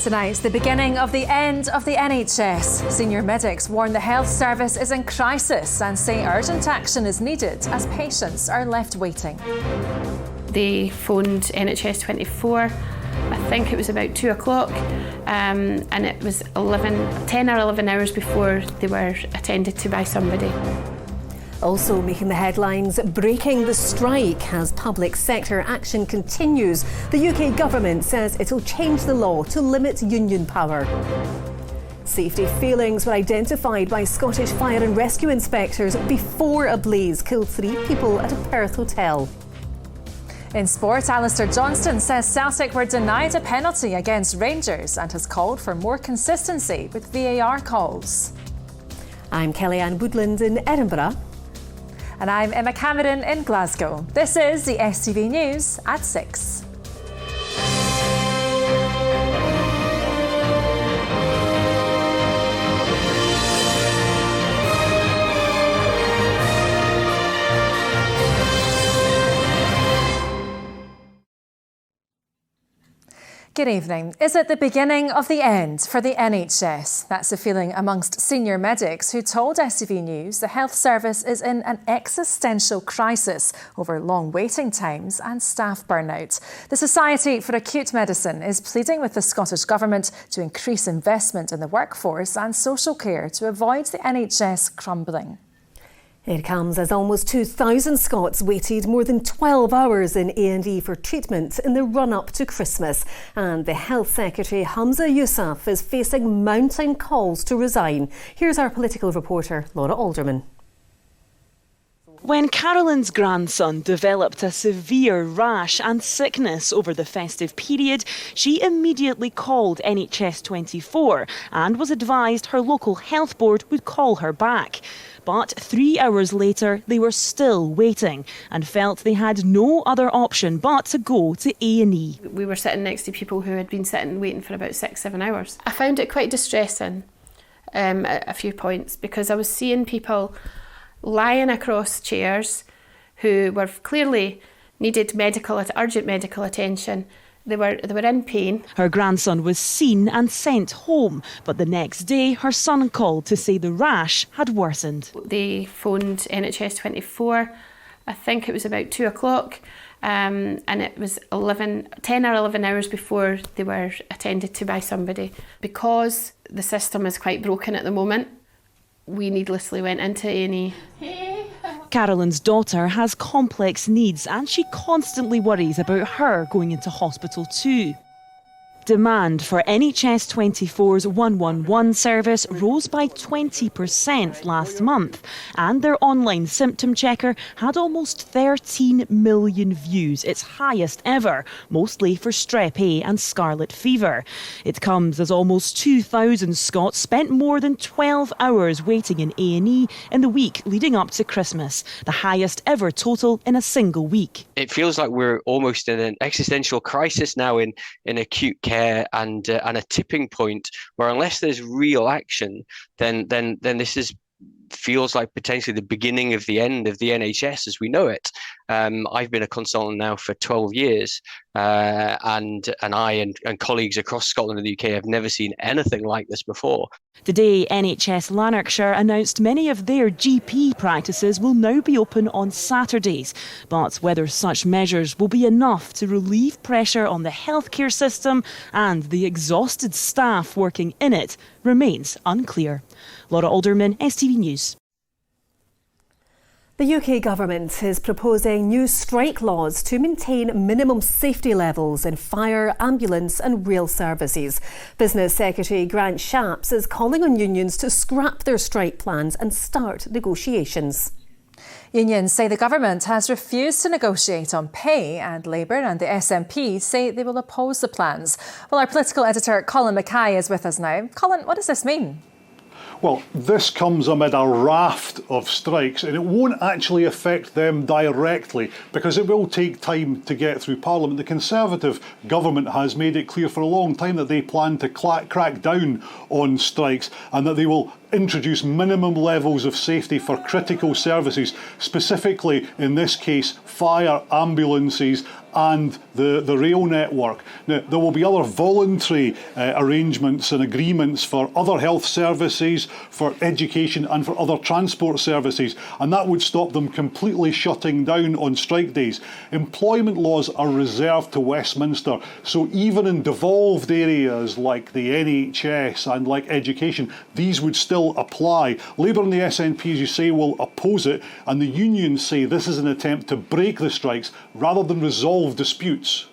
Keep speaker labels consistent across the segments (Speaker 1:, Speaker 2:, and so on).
Speaker 1: Tonight, the beginning of the end of the NHS. Senior medics warn the health service is in crisis and say urgent action is needed as patients are left waiting.
Speaker 2: They phoned NHS 24, I think it was about 2 o'clock, and it was 10 or 11 hours before they were attended to by somebody.
Speaker 3: Also making the headlines, breaking the strike as public sector action continues. The UK government says it'll change the law to limit union power. Safety failings were identified by Scottish fire and rescue inspectors before a blaze killed 3 people at a Perth hotel.
Speaker 1: In sport, Alistair Johnston says Celtic were denied a penalty against Rangers and has called for more consistency with VAR calls.
Speaker 3: I'm Kellyanne Woodland in Edinburgh.
Speaker 1: And I'm Emma Cameron in Glasgow. This is the STV News at 6. Good evening. Is it the beginning of the end for the NHS? That's the feeling amongst senior medics who told STV News the health service is in an existential crisis over long waiting times and staff burnout. The Society for Acute Medicine is pleading with the Scottish Government to increase investment in the workforce and social care to avoid the NHS crumbling.
Speaker 3: It comes as almost 2,000 Scots waited more than 12 hours in A&E for treatment in the run-up to Christmas. And the Health Secretary Hamza Yousaf is facing mounting calls to resign. Here's our political reporter, Laura Alderman.
Speaker 4: When Carolyn's grandson developed a severe rash and sickness over the festive period, she immediately called NHS 24 and was advised her local health board would call her back. But 3 hours later, they were still waiting and felt they had no other option but to go to A&E.
Speaker 2: We were sitting next to people who had been sitting waiting for about 6-7 hours. I found it quite distressing at a few points because I was seeing people lying across chairs who were clearly needed urgent medical attention. They were in pain.
Speaker 4: Her grandson was seen and sent home, but the next day her son called to say the rash had worsened.
Speaker 2: They phoned NHS 24, I think it was about 2 o'clock, and it was 10 or 11 hours before they were attended to by somebody. Because the system is quite broken at the moment, we needlessly went into A&E.
Speaker 4: Carolyn's daughter has complex needs and she constantly worries about her going into hospital too. Demand for NHS 24's 111 service rose by 20% last month, and their online symptom checker had almost 13 million views, its highest ever, mostly for strep A and scarlet fever. It comes as almost 2,000 Scots spent more than 12 hours waiting in A&E in the week leading up to Christmas, the highest ever total in a single week.
Speaker 5: It feels like we're almost in an existential crisis now in acute care. And a tipping point where unless there's real action, then this feels like potentially the beginning of the end of the NHS as we know it. I've been a consultant now for 12 years, and I and colleagues across Scotland and the UK have never seen anything like this before.
Speaker 4: Today, NHS Lanarkshire announced many of their GP practices will now be open on Saturdays. But whether such measures will be enough to relieve pressure on the healthcare system and the exhausted staff working in it remains unclear. Laura Alderman, STV News.
Speaker 3: The UK government is proposing new strike laws to maintain minimum safety levels in fire, ambulance and rail services. Business Secretary Grant Shapps is calling on unions to scrap their strike plans and start negotiations.
Speaker 1: Unions say the government has refused to negotiate on pay, and Labour and the SNP say they will oppose the plans. Well, our political editor Colin Mackay is with us now. Colin, what does this mean?
Speaker 6: Well, this comes amid a raft of strikes, and it won't actually affect them directly because it will take time to get through Parliament. The Conservative government has made it clear for a long time that they plan to crack down on strikes and that they will introduce minimum levels of safety for critical services, specifically in this case fire, ambulances and the rail network. Now, there will be other voluntary arrangements and agreements for other health services, for education and for other transport services, and that would stop them completely shutting down on strike days. Employment laws are reserved to Westminster, so even in devolved areas like the NHS and like education, these would still apply. Labour and the SNP, as you say, will oppose it, and the unions say this is an attempt to break the strikes rather than resolve disputes.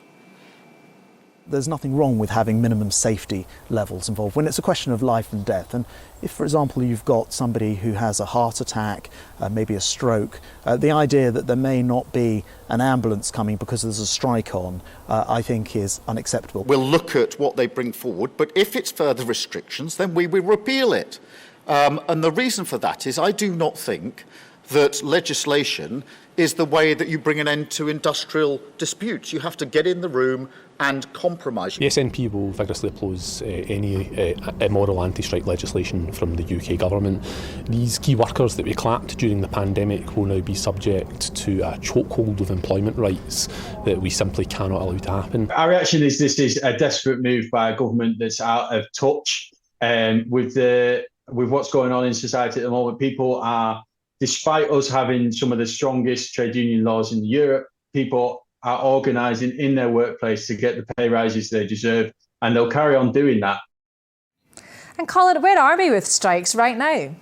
Speaker 7: There's nothing wrong with having minimum safety levels involved when it's a question of life and death. And if, for example, you've got somebody who has a heart attack, maybe a stroke, the idea that there may not be an ambulance coming because there's a strike on, I think is unacceptable.
Speaker 8: We'll look at what they bring forward, but if it's further restrictions, then we will repeal it. And the reason for that is I do not think that legislation is the way that you bring an end to industrial disputes. You have to get in the room and compromise.
Speaker 9: The SNP will vigorously oppose any immoral anti-strike legislation from the UK government. These key workers that we clapped during the pandemic will now be subject to a chokehold of employment rights that we simply cannot allow to happen.
Speaker 10: Our reaction is this is a desperate move by a government that's out of touch with what's going on in society at the moment. People are, despite us having some of the strongest trade union laws in Europe, people are organising in their workplace to get the pay rises they deserve, and they'll carry on doing that.
Speaker 1: And Colin, where are we with strikes right now?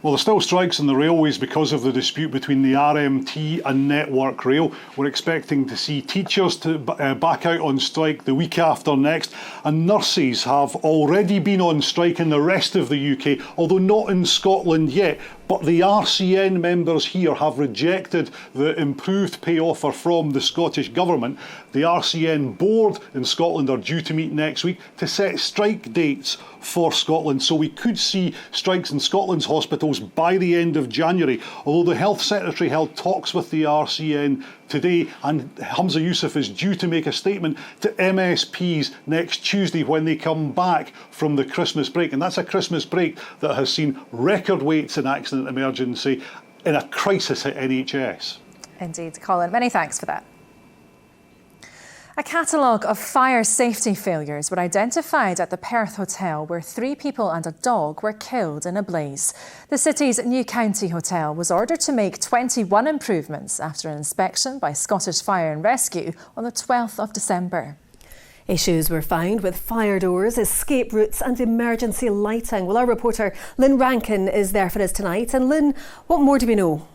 Speaker 6: Well, there's still strikes in the railways because of the dispute between the RMT and Network Rail. We're expecting to see teachers to back out on strike the week after next, and nurses have already been on strike in the rest of the UK, although not in Scotland yet. But the RCN members here have rejected the improved pay offer from the Scottish Government. The RCN board in Scotland are due to meet next week to set strike dates for Scotland. So we could see strikes in Scotland's hospitals by the end of January. Although the Health Secretary held talks with the RCN today, and Hamza Yousaf is due to make a statement to MSPs next Tuesday when they come back from the Christmas break. And that's a Christmas break that has seen record waits in accident emergency in a crisis at NHS.
Speaker 1: Indeed, Colin. Many thanks for that. A catalogue of fire safety failures were identified at the Perth hotel where 3 people and a dog were killed in a blaze. The city's New County Hotel was ordered to make 21 improvements after an inspection by Scottish Fire and Rescue on the 12th of December.
Speaker 3: Issues were found with fire doors, escape routes and emergency lighting. Well, our reporter Lynn Rankin is there for us tonight. And Lynn, what more do we know?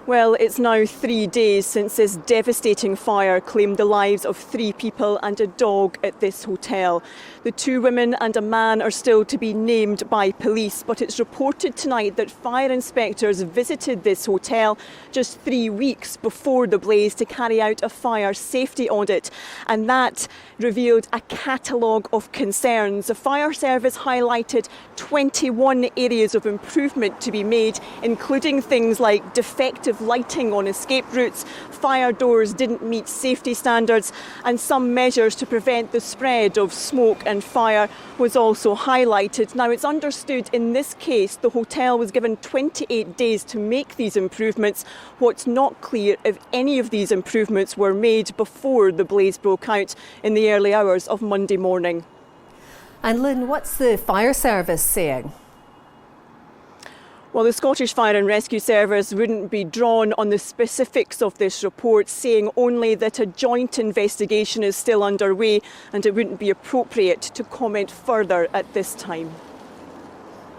Speaker 11: Well, it's now 3 days since this devastating fire claimed the lives of 3 people and a dog at this hotel. The 2 women and a man are still to be named by police, but it's reported tonight that fire inspectors visited this hotel just 3 weeks before the blaze to carry out a fire safety audit, and that revealed a catalogue of concerns. The fire service highlighted 21 areas of improvement to be made, including things like defective lighting on escape routes, fire doors didn't meet safety standards, and some measures to prevent the spread of smoke and fire was also highlighted. Now, it's understood in this case the hotel was given 28 days to make these improvements. What's not clear if any of these improvements were made before the blaze broke out in the early hours of Monday morning.
Speaker 3: And Lynn, what's the fire service saying?
Speaker 11: Well, the Scottish Fire and Rescue Service wouldn't be drawn on the specifics of this report, saying only that a joint investigation is still underway and it wouldn't be appropriate to comment further at this time.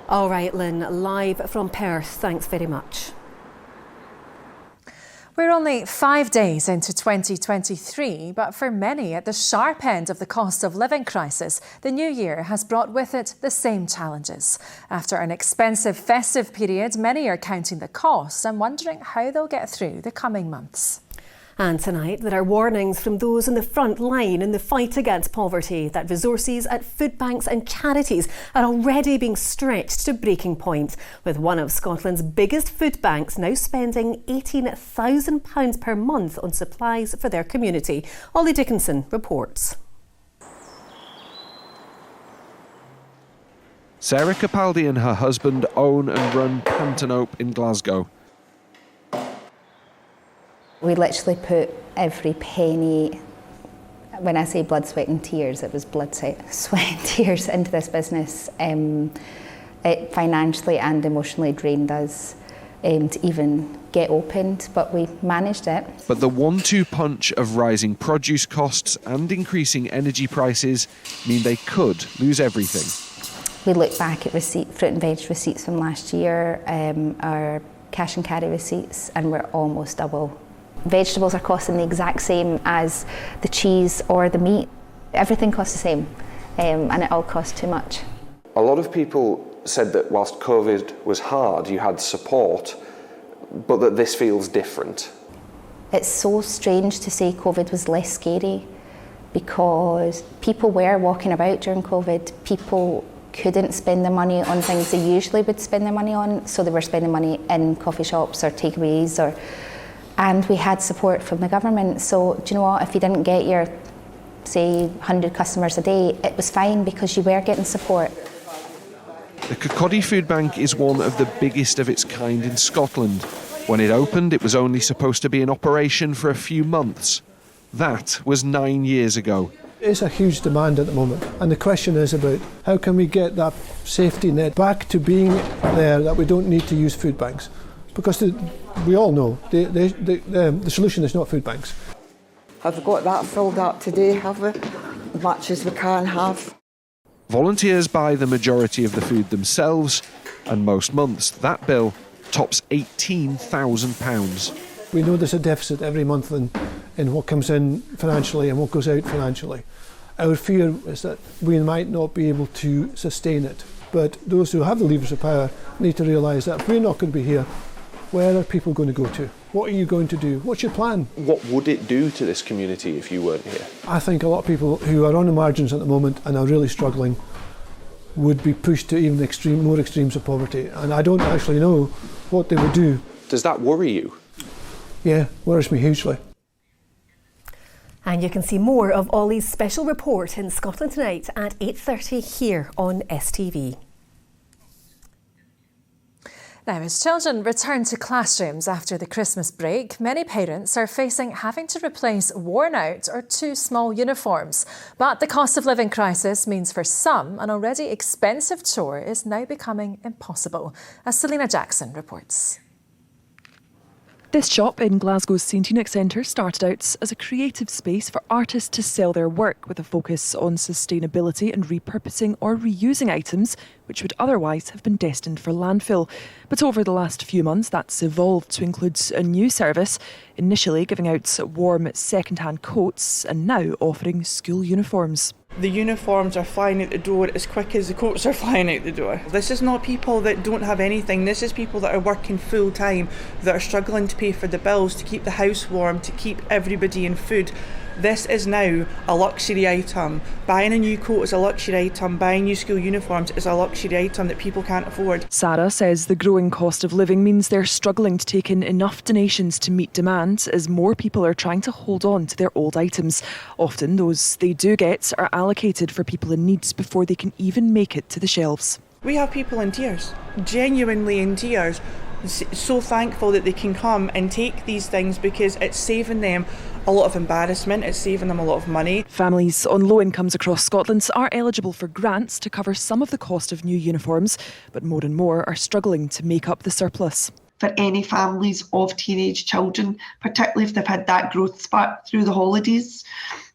Speaker 3: All right, Lynn, live from Perth. Thanks very much.
Speaker 1: We're only 5 days into 2023, but for many at the sharp end of the cost of living crisis, the new year has brought with it the same challenges. After an expensive festive period, many are counting the costs and wondering how they'll get through the coming months.
Speaker 3: And tonight, there are warnings from those on the front line in the fight against poverty that resources at food banks and charities are already being stretched to breaking point, with one of Scotland's biggest food banks now spending £18,000 per month on supplies for their community. Ollie Dickinson reports.
Speaker 12: Sarah Capaldi and her husband own and run Pantanope in Glasgow.
Speaker 13: We literally put every penny, when I say blood, sweat and tears, it was blood, sweat and tears into this business. It financially and emotionally drained us to even get opened, but we managed it.
Speaker 12: But the 1-2 punch of rising produce costs and increasing energy prices mean they could lose everything.
Speaker 13: We look back at fruit and veg receipts from last year, our cash and carry receipts, and we're almost double. Vegetables are costing the exact same as the cheese or the meat. Everything costs the same, and it all costs too much.
Speaker 14: A lot of people said that whilst COVID was hard, you had support, but that this feels different.
Speaker 13: It's so strange to say COVID was less scary, because people were walking about during COVID. People couldn't spend their money on things they usually would spend their money on, so they were spending money in coffee shops or takeaways, and we had support from the government. So do you know what, if you didn't get your, say, 100 customers a day, it was fine because you were getting support.
Speaker 12: The Kirkcaldy Food Bank is one of the biggest of its kind in Scotland. When it opened, it was only supposed to be in operation for a few months. That was 9 years ago.
Speaker 15: It's a huge demand at the moment, and the question is about how can we get that safety net back to being there, that we don't need to use food banks, because we all know the solution is not food banks.
Speaker 16: Have we got that filled up today, have we? As much as we can have.
Speaker 12: Volunteers buy the majority of the food themselves, and most months that bill tops £18,000.
Speaker 15: We know there's a deficit every month in what comes in financially and what goes out financially. Our fear is that we might not be able to sustain it. But those who have the levers of power need to realise that if we're not going to be here, where are people going to go to? What are you going to do? What's your plan?
Speaker 14: What would it do to this community if you weren't here?
Speaker 15: I think a lot of people who are on the margins at the moment and are really struggling would be pushed to even more extremes of poverty. And I don't actually know what they would do.
Speaker 14: Does that worry you?
Speaker 15: Yeah, worries me hugely.
Speaker 3: And you can see more of Ollie's special report in Scotland Tonight at 8:30 here on STV. Now, as children return to classrooms after the Christmas break, many parents are facing having to replace worn out or too small uniforms. But the cost of living crisis means for some, an already expensive chore is now becoming impossible, as Selena Jackson reports.
Speaker 17: This shop in Glasgow's St Enoch Centre started out as a creative space for artists to sell their work with a focus on sustainability and repurposing or reusing items which would otherwise have been destined for landfill. But over the last few months, that's evolved to include a new service, initially giving out warm second-hand coats and now offering school uniforms.
Speaker 18: The uniforms are flying out the door as quick as the coats are flying out the door. This is not people that don't have anything. This is people that are working full time, that are struggling to pay for the bills, to keep the house warm, to keep everybody in food. This is now a luxury item. Buying a new coat is a luxury item. Buying new school uniforms is a luxury item that people can't afford.
Speaker 17: Sarah says the growing cost of living means they're struggling to take in enough donations to meet demand, as more people are trying to hold on to their old items. Often those they do get are allocated for people in need before they can even make it to the shelves.
Speaker 18: We have people in tears, genuinely in tears, so thankful that they can come and take these things because it's saving them a lot of embarrassment, it's saving them a lot of money.
Speaker 17: Families on low incomes across Scotland are eligible for grants to cover some of the cost of new uniforms, but more and more are struggling to make up the surplus.
Speaker 19: For any families of teenage children, particularly if they've had that growth spurt through the holidays,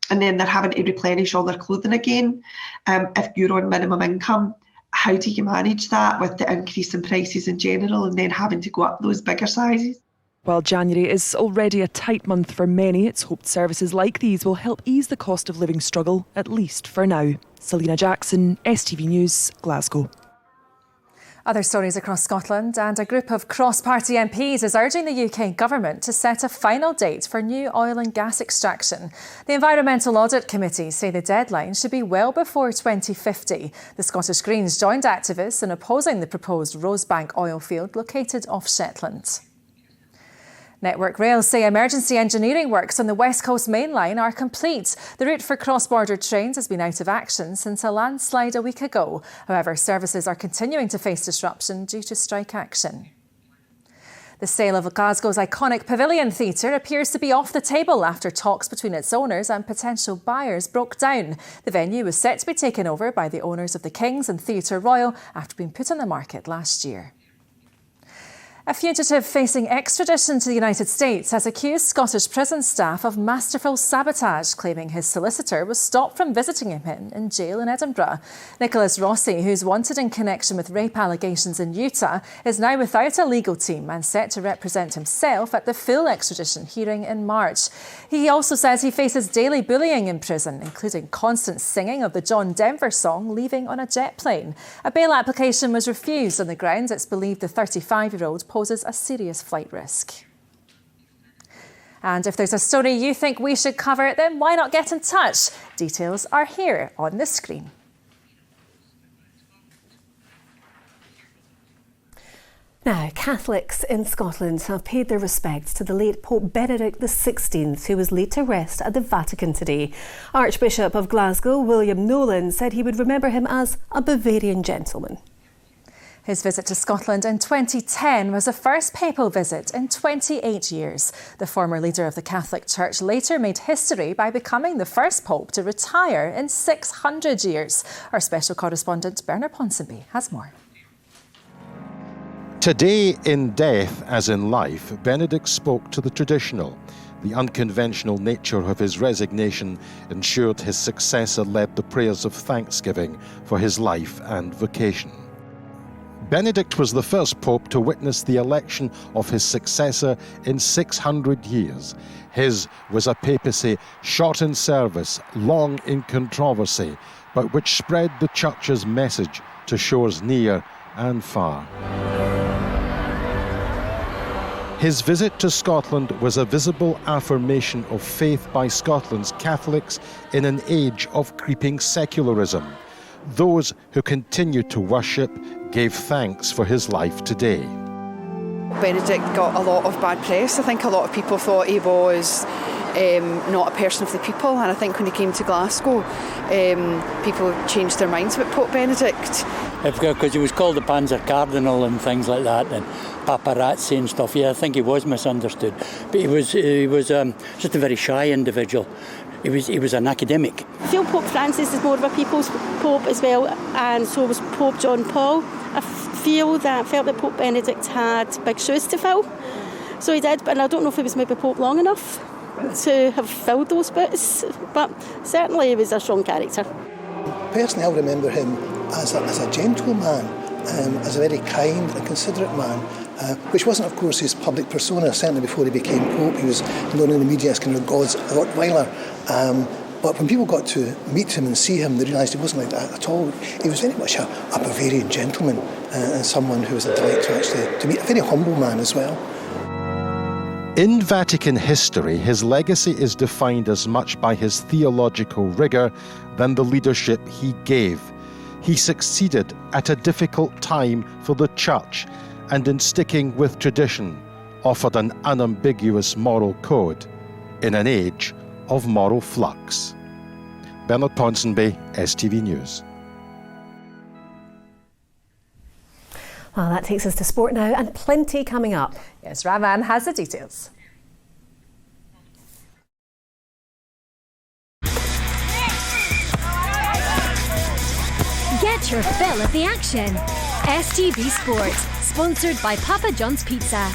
Speaker 19: and then they're having to replenish all their clothing again, if you're on minimum income, how do you manage that with the increase in prices in general and then having to go up those bigger sizes?
Speaker 17: While January is already a tight month for many, it's hoped services like these will help ease the cost of living struggle, at least for now. Selena Jackson, STV News, Glasgow.
Speaker 1: Other stories across Scotland, and a group of cross-party MPs is urging the UK government to set a final date for new oil and gas extraction. The Environmental Audit Committee say the deadline should be well before 2050. The Scottish Greens joined activists in opposing the proposed Rosebank oil field located off Shetland. Network Rail say emergency engineering works on the West Coast Main Line are complete. The route for cross-border trains has been out of action since a landslide a week ago. However, services are continuing to face disruption due to strike action. The sale of Glasgow's iconic Pavilion Theatre appears to be off the table after talks between its owners and potential buyers broke down. The venue was set to be taken over by the owners of the King's and Theatre Royal after being put on the market last year. A fugitive facing extradition to the United States has accused Scottish prison staff of masterful sabotage, claiming his solicitor was stopped from visiting him in jail in Edinburgh. Nicholas Rossi, who's wanted in connection with rape allegations in Utah, is now without a legal team and set to represent himself at the full extradition hearing in March. He also says he faces daily bullying in prison, including constant singing of the John Denver song Leaving on a Jet Plane. A bail application was refused on the grounds it's believed the 35-year-old poses a serious flight risk. And if there's a story you think we should cover, then why not get in touch? Details are here on the screen.
Speaker 3: Now, Catholics in Scotland have paid their respects to the late Pope Benedict XVI, who was laid to rest at the Vatican today. Archbishop of Glasgow, William Nolan, said he would remember him as a Bavarian gentleman.
Speaker 1: His visit to Scotland in 2010 was the first papal visit in 28 years. The former leader of the Catholic Church later made history by becoming the first pope to retire in 600 years. Our special correspondent Bernard Ponsonby has more.
Speaker 20: Today, in death as in life, Benedict spoke to the traditional. The unconventional nature of his resignation ensured his successor led the prayers of thanksgiving for his life and vocation. Benedict was the first pope to witness the election of his successor in 600 years. His was a papacy short in service, long in controversy, but which spread the Church's message to shores near and far. His visit to Scotland was a visible affirmation of faith by Scotland's Catholics in an age of creeping secularism. Those who continued to worship gave thanks for his life today.
Speaker 21: Benedict got a lot of bad press. I think a lot of people thought he was not a person of the people, and I think when he came to Glasgow, people changed their minds about Pope Benedict.
Speaker 22: Because he was called the Panzer Cardinal and things like that, and paparazzi and stuff. Yeah, I think he was misunderstood. But he was just a very shy individual. He was an academic.
Speaker 23: I feel Pope Francis is more of a people's pope as well, and so was Pope John Paul. I felt that Pope Benedict had big shoes to fill. So he did, but I don't know if he was maybe Pope long enough to have filled those boots, but certainly he was a strong character.
Speaker 24: Personally, I remember him as a gentleman, as a very kind and considerate man, which wasn't, of course, his public persona. Certainly before he became Pope, he was known in the media as kind of God's Rottweiler. But when people got to meet him and see him, they realised he wasn't like that at all. He was very much a Bavarian gentleman and someone who was a delight to actually to meet, a very humble man as well.
Speaker 20: In Vatican history, his legacy is defined as much by his theological rigour than the leadership he gave. He succeeded at a difficult time for the Church, and in sticking with tradition, offered an unambiguous moral code in an age of moral flux. Bernard Ponsonby, STV News.
Speaker 3: Well, that takes us to sport now, and plenty coming up.
Speaker 1: Yes, Raman has the details.
Speaker 25: Get your fill of the action. STV Sports, sponsored by Papa John's Pizza.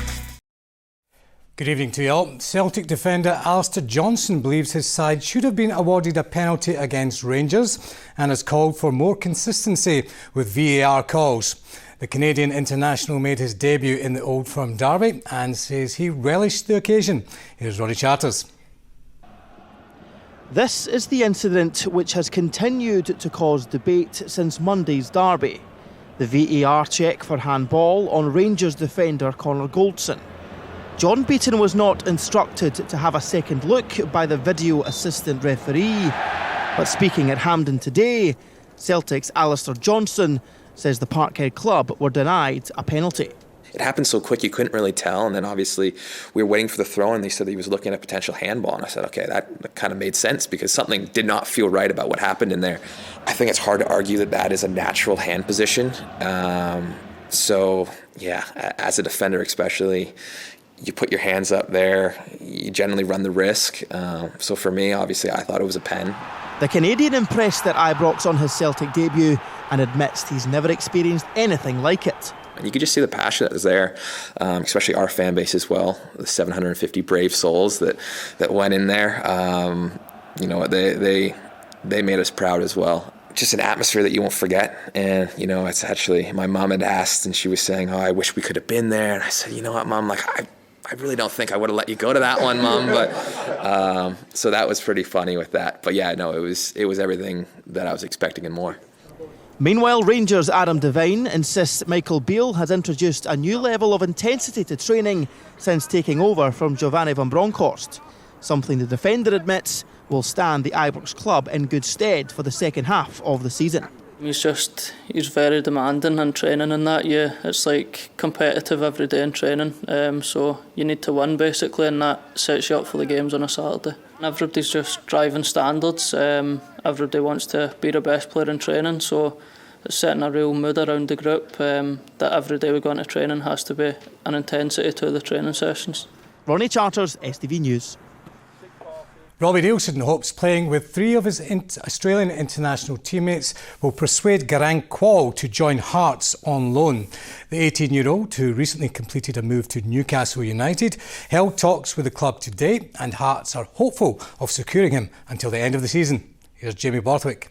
Speaker 26: Good evening to you all. Celtic defender Alistair Johnston believes his side should have been awarded a penalty against Rangers and has called for more consistency with VAR calls. The Canadian international made his debut in the Old Firm derby and says he relished the occasion. Here's Roddy Charters.
Speaker 27: This is the incident which has continued to cause debate since Monday's derby.
Speaker 2: The VAR check for handball on Rangers defender Connor Goldson. John Beaton was not instructed to have a second look by the video assistant referee. But speaking at Hampden today, Celtic's Alistair Johnson says the Parkhead club were denied a penalty.
Speaker 4: It happened so quick you couldn't really tell, and then obviously we were waiting for the throw and they said he was looking at potential handball, and I said, okay, that kind of made sense because something did not feel right about what happened in there. I think it's hard to argue that that is a natural hand position. So yeah, as a defender especially, you put your hands up there, you generally run the risk. So for me, obviously, I thought it was a pen.
Speaker 2: The Canadian impressed at Ibrox on his Celtic debut and admits he's never experienced anything like it.
Speaker 4: And you could just see the passion that was there, especially our fan base as well, the 750 brave souls that went in there. You know, they made us proud as well. Just an atmosphere that you won't forget. And, you know, it's actually, my mom had asked and she was saying, oh, I wish we could have been there. And I said, you know what, Mom, like, I really don't think I would have let you go to that one, Mom. But so that was pretty funny with that. But yeah, no, it was everything that I was expecting and more.
Speaker 2: Meanwhile, Rangers' Adam Devine insists Michael Beale has introduced a new level of intensity to training since taking over from Giovanni van Bronckhorst, something the defender admits will stand the Ibrox club in good stead for the second half of the season.
Speaker 5: He's very demanding in training and that, yeah. It's like competitive every day in training, so you need to win basically, and that sets you up for the games on a Saturday. Everybody's just driving standards, everybody wants to be the best player in training, so it's setting a real mood around the group that every day we go into training has to be an intensity to the training sessions.
Speaker 2: Ronnie Charters, STV News.
Speaker 26: Robbie Nielsen hopes playing with three of his Australian international teammates will persuade Garang Kuol to join Hearts on loan. The 18-year-old, who recently completed a move to Newcastle United, held talks with the club today, and Hearts are hopeful of securing him until the end of the season. Here's Jamie Borthwick.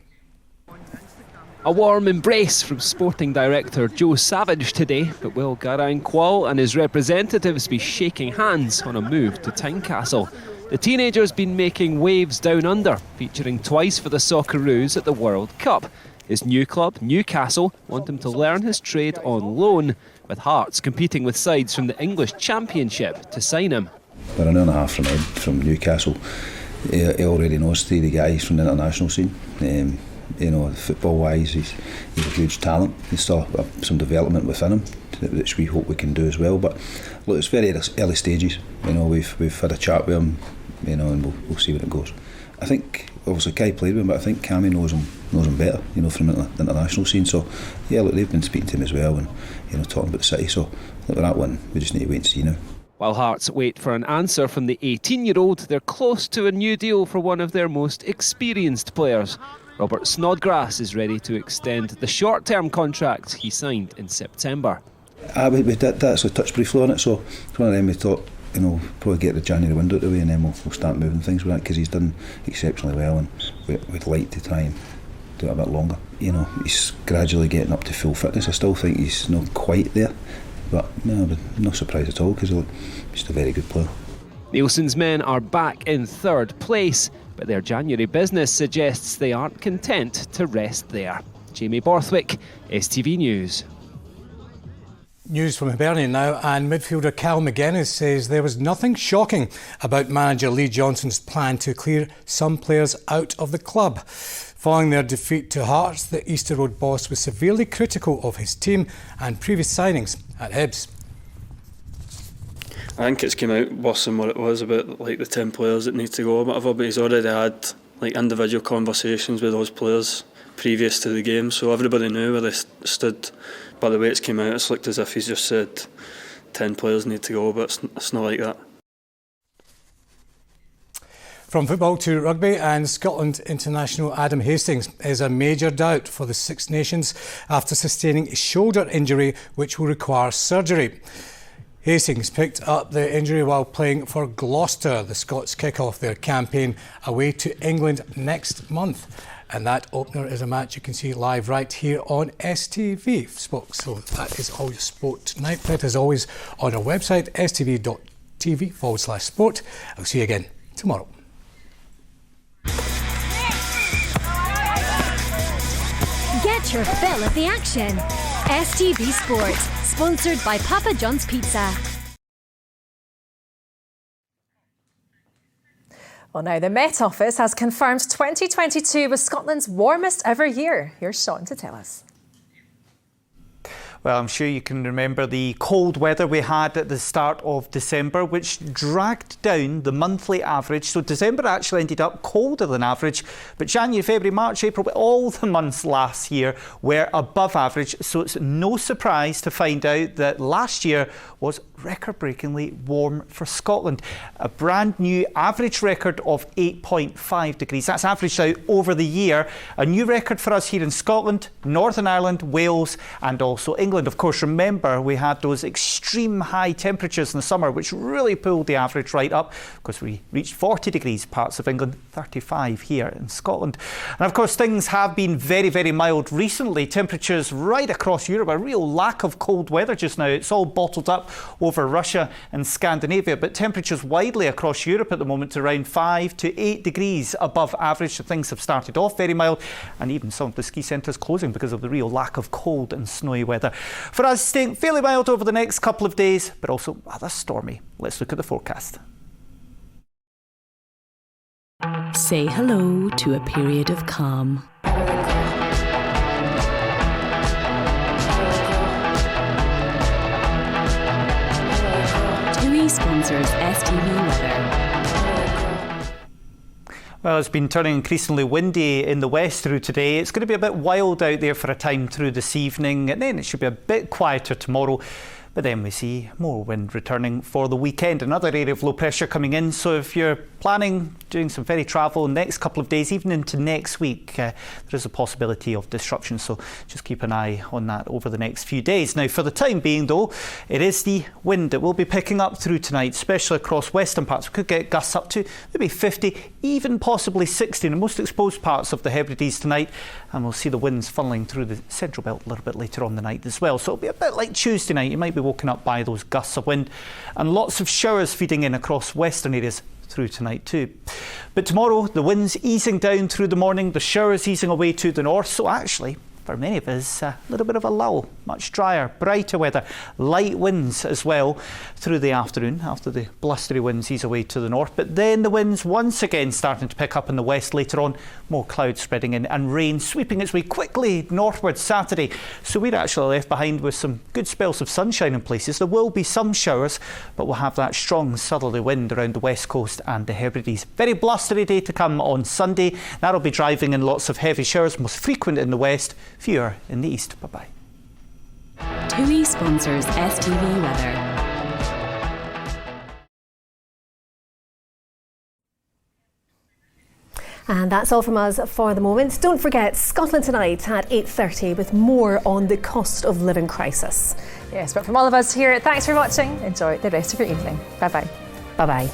Speaker 7: A warm embrace from Sporting Director Joe Savage today, but will Garang Kuol and his representatives be shaking hands on a move to Tynecastle? The teenager's been making waves down under, featuring twice for the Socceroos at the World Cup. His new club, Newcastle, want him to learn his trade on loan, with Hearts competing with sides from the English Championship to sign him.
Speaker 8: We're an hour and a half from Newcastle. He already knows three of the guys from the international scene. You know, football-wise, he's a huge talent. There's still some development within him, which we hope we can do as well. But look, it's very early stages. You know, we've had a chat with him, you know, and we'll see where it goes. I think obviously Kai played with him, but I think Cammy knows him better, you know, from the international scene. So yeah, look, they've been speaking to him as well, and you know, talking about the city. So look, at that one, we just need to wait and see now.
Speaker 7: While Hearts wait for an answer from the 18-year-old, they're close to a new deal for one of their most experienced players. Robert Snodgrass is ready to extend the short-term contract he signed in September.
Speaker 8: We did actually touch briefly on it, so it's one of them we thought, you know, probably get the January window out of the way and then we'll start moving things with that, because he's done exceptionally well and we'd like to try and do it a bit longer. You know, he's gradually getting up to full fitness. I still think he's not quite there, but no surprise at all, because he's just a very good player.
Speaker 7: Nielsen's men are back in third place, but their January business suggests they aren't content to rest there. Jamie Borthwick, STV News.
Speaker 26: News from Hibernian now, and midfielder Cal McGuinness says there was nothing shocking about manager Lee Johnson's plan to clear some players out of the club. Following their defeat to Hearts, the Easter Road boss was severely critical of his team and previous signings at Hibs.
Speaker 9: I think it's come out worse than what it was about like the 10 players that need to go or whatever, but he's already had like individual conversations with those players previous to the game, so everybody knew where they stood. By the way it's came out, it's looked as if he's just said 10 players need to go, but it's not like that.
Speaker 26: From football to rugby, and Scotland international Adam Hastings is a major doubt for the Six Nations after sustaining a shoulder injury which will require surgery. Hastings picked up the injury while playing for Gloucester. The Scots kick off their campaign away to England next month. And that opener is a match you can see live right here on STV. So that is all your sport tonight. That is always on our website, stv.tv/sport. I'll see you again tomorrow.
Speaker 25: Get your fill of the action. STV Sport, sponsored by Papa John's Pizza.
Speaker 1: Well, now the Met Office has confirmed 2022 was Scotland's warmest ever year. Here's Sean to tell us.
Speaker 6: Well, I'm sure you can remember the cold weather we had at the start of December, which dragged down the monthly average. So December actually ended up colder than average, but January, February, March, April, all the months last year were above average. So it's no surprise to find out that last year was record-breakingly warm for Scotland. A brand new average record of 8.5 degrees. That's averaged out over the year. A new record for us here in Scotland, Northern Ireland, Wales, and also England. Of course, remember, we had those extreme high temperatures in the summer, which really pulled the average right up, because we reached 40 degrees parts of England, 35 here in Scotland. And of course, things have been very, very mild recently. Temperatures right across Europe, a real lack of cold weather just now. It's all bottled up over Russia and Scandinavia, but temperatures widely across Europe at the moment around 5 to 8 degrees above average. So things have started off very mild, and even some of the ski centres closing because of the real lack of cold and snowy weather. For us, staying fairly mild over the next couple of days, but also rather stormy. Let's look at the forecast.
Speaker 10: Say hello to a period of calm. Sponsors STV weather.
Speaker 6: Well, it's been turning increasingly windy in the west through today. It's going to be a bit wild out there for a time through this evening, and then it should be a bit quieter tomorrow. But then we see more wind returning for the weekend. Another area of low pressure coming in. So if you're planning doing some ferry travel next couple of days, even into next week, there is a possibility of disruption. So just keep an eye on that over the next few days. Now, for the time being, though, it is the wind that will be picking up through tonight, especially across western parts. We could get gusts up to maybe 50, even possibly 60 in the most exposed parts of the Hebrides tonight. And we'll see the winds funneling through the central belt a little bit later on the night as well. So it'll be a bit like Tuesday night. You might be woken up by those gusts of wind, and lots of showers feeding in across western areas through tonight too. But tomorrow, the winds easing down through the morning, the showers easing away to the north. So actually, for many of us, a little bit of a lull. Much drier, brighter weather, light winds as well through the afternoon after the blustery winds ease away to the north. But then the winds once again starting to pick up in the west later on. More clouds spreading in and rain sweeping its way quickly northward Saturday. So we're actually left behind with some good spells of sunshine in places. There will be some showers, but we'll have that strong southerly wind around the west coast and the Hebrides. Very blustery day to come on Sunday. That'll be driving in lots of heavy showers, most frequent in the west, fewer in the east. Bye-bye.
Speaker 10: TUI sponsors STV weather.
Speaker 3: And that's all from us for the moment. Don't forget, Scotland Tonight at 8:30 with more on the cost of living crisis.
Speaker 1: Yes, but from all of us here, thanks for watching. Enjoy the rest of your evening. Bye-bye.
Speaker 3: Bye-bye.